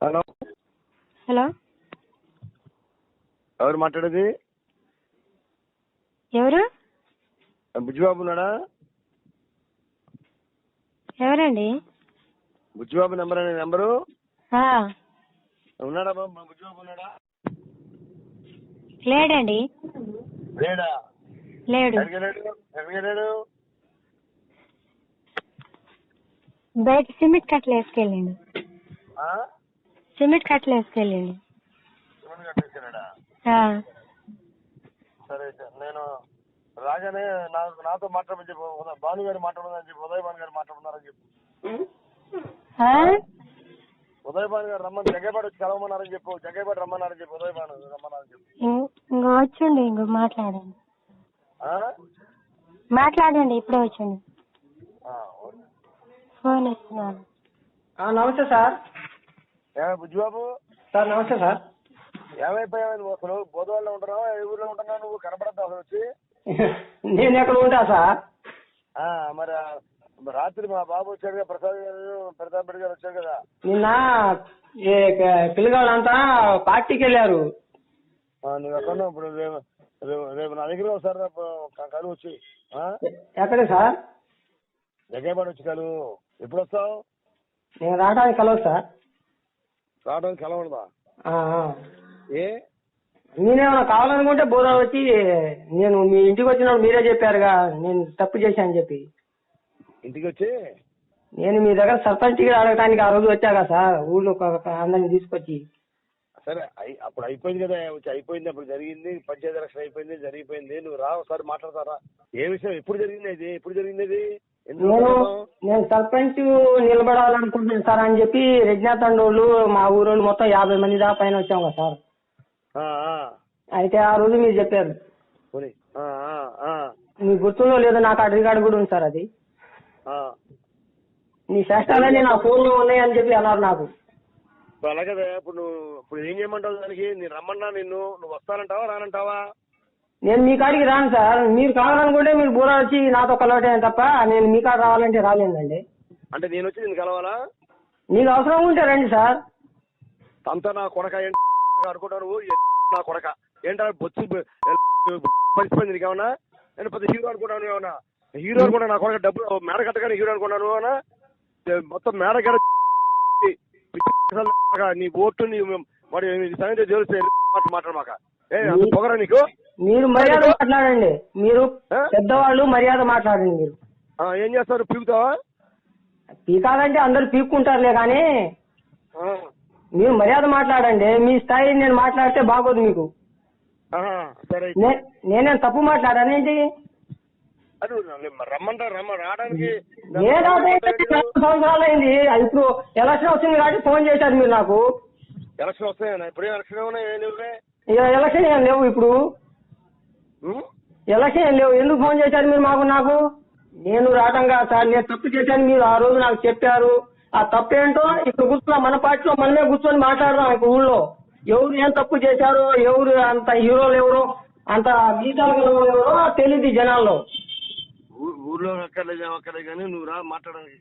Hello hello ఎవరు మాట్లాడేది? ఎవరు? బుజ్జిబాబు ఉన్నాడా? ఎవరండి? బుజ్జిబాబు నెంబర్ అనే నెంబరు ఆ, ఉన్నాడా బాబు? మా బుజ్జిబాబు ఉన్నాడా? లేడండి. లేడా? లేడు. ఎక్కడికి వెళ్ళాడు? బయట సిమెంట్ కట్టలు వేసుకెళ్ళండి. ఆ? సిమెంట్ కట్టలు వేసుకెళ్ళండి. శివుని కట్టేసాడా? సరే నేను రాగానే నాతో మాట్లాడమని చెప్పు. భాను గారు మాట్లాడమని చెప్పి, ఉదయ్ భాను గారు మాట్లాడుతున్నారని చెప్పు. ఉదయ్ భాను గారు రమ్మని జగ్గేపాటి వచ్చి కలవమన్నారని చెప్పు. జగ్గేపాటి రమ్మన్నారని చెప్పు. ఉదయ్ భాను రమ్మన్నారని చెప్పు. ఇంకో వచ్చండి. ఇంకో మాట్లాడండి. ఆ? మాట్లాడండి. ఇప్పుడే వచ్చండి. ఓకే. ఫోన్ ఇస్తున్నాను. నమస్తే సార్. ఏమే బుజ్జిబాబు? సార్ నమస్తే సార్. ఏమైపోయావు నువ్వు? అసలు బోధవాళ్ళలో ఉంటున్నావు? ఏ ఊర్లో ఉంటున్నావు నువ్వు? కనపడద్దు అసలు వచ్చి. నేను ఎక్కడ ఉంటా సార్? మరి రాత్రి మా బాబు వచ్చాడు కదా, ప్రతాప్ రెడ్డి గారు వచ్చాడు కదా. నిన్న పిల్లగాళ్ళంతా పార్టీకి వెళ్ళారు. నువ్వు ఎక్కడ ఇప్పుడు? రేపు నా దగ్గర ఒకసారి కలువు వచ్చి. ఎక్కడ సార్? జగ్గేపాటి వచ్చి కలువు. ఎప్పుడు వస్తావు? నేను రావడానికి కలవదు సార్. రావడానికి కలవడదా? ఏ నేనేమన్నా కావాలనుకుంటే బోధన వచ్చి, నేను మీ ఇంటికి వచ్చినప్పుడు మీరే చెప్పారుగా నేను తప్పు చేశాను చెప్పి. ఇంటికి వచ్చి నేను మీ దగ్గర సర్పంచ్కి అడగటానికి ఆ రోజు వచ్చాగా సార్, ఊళ్ళో అందరిని తీసుకొచ్చి. సరే అప్పుడు అయిపోయింది కదా, వచ్చి అయిపోయింది. అప్పుడు జరిగింది, పంచాయతీ ఎలక్షన్ అయిపోయింది, జరిగిపోయింది. నువ్వు రా ఒకసారి మాట్లాడతారా? ఏ విషయం? ఎప్పుడు జరిగింది ఇది? ఎప్పుడు జరిగింది ఇది? నేను సర్పంచ్ నిలబడాలనుకుంటున్నాను సార్ అని చెప్పి రెడ్నాతండోళ్ళు మా ఊరోళ్ళు మొత్తం 50 మంది దాకా పైన వచ్చాం కదా సార్. అయితే ఆ రోజు మీరు చెప్పారు. మీ గుర్తుందో లేదో నాకు ఆ రికార్డు కూడా ఉంది సార్. అది నీ శాస్త్రాలన్నీ నా ఫోన్ లో ఉన్నాయని చెప్పి అన్నారు నాకు. అలాగే ఇప్పుడు ఏం చేయమంటావు దానికి? నేను రమ్మన్నా నువ్వు వస్తానంటావా రానంటావా? నేను మీ కాడికి రాను సార్. మీరు కావాలనుకుంటే మీరు బూర వచ్చి నాతో కలవటే తప్ప నేను మీ కాడ రావాలంటే రాలేదండి. అంటే నేను వచ్చి నేను కలవాలా? నీకు అవసరం ఉంటే రండి సార్. అంతా నా కొడక అనుకుంటావు నువ్వు? నా కొడక ఏంటా బొచ్చు మర్చిపోయింది నీకేమన్నా? నేను పెద్ద హీరో అనుకున్నాను. ఏమన్నా హీరో అనుకున్నా? నా కొడక డబ్బు మేడ కట్టగానే హీరో అనుకున్నాను అన్నా. మొత్తం మేడ కట్ట నీ ఓటు నీ మరి సంగతి తెలిస్తే మాట్లాడమాక. పొగరా నీకు? మీరు మర్యాద మాట్లాడండి. మీరు పెద్దవాళ్ళు, మర్యాద మాట్లాడండి. మీరు ఏం చేస్తారు? పీకుతావా? పీకాలంటే అందరు పీక్కుంటారులే కానీ మీరు మర్యాద మాట్లాడండి. మీ స్థాయి నేను మాట్లాడితే బాగోదు మీకు. సరే నేనేం తప్పు మాట్లాడాను ఏంటి? రావడానికి 4 సంవత్సరాలు అయింది. ఇప్పుడు ఎలక్షన్ వచ్చింది కాబట్టి ఫోన్ చేశారు మీరు నాకు. ఎలక్షన్ వస్తాయన్నా? ఇప్పుడు ఎలక్షన్ ఎలక్షన్ ఏం లేవు. ఇప్పుడు ఎలక్షన్ ఏం లేవు. ఎందుకు ఫోన్ చేశారు మీరు నాకు? నేను రావటం కాదు సార్. నేను తప్పు చేశాను. మీరు ఆ రోజు నాకు చెప్పారు. ఆ తప్పు ఏంటో ఇప్పుడు కూర్చున్నా, మన పార్టీలో మనమే కూర్చొని మాట్లాడదాం. ఇప్పుడు ఊళ్ళో ఎవరు ఏం తప్పు చేశారో, ఎవరు అంత హీరోలు ఎవరో, అంత గీతాలు ఎవరో తెలియదు జనాల్లో. ఊర్లో అక్కర్లేదు కానీ నువ్వు రా మాట్లాడడానికి.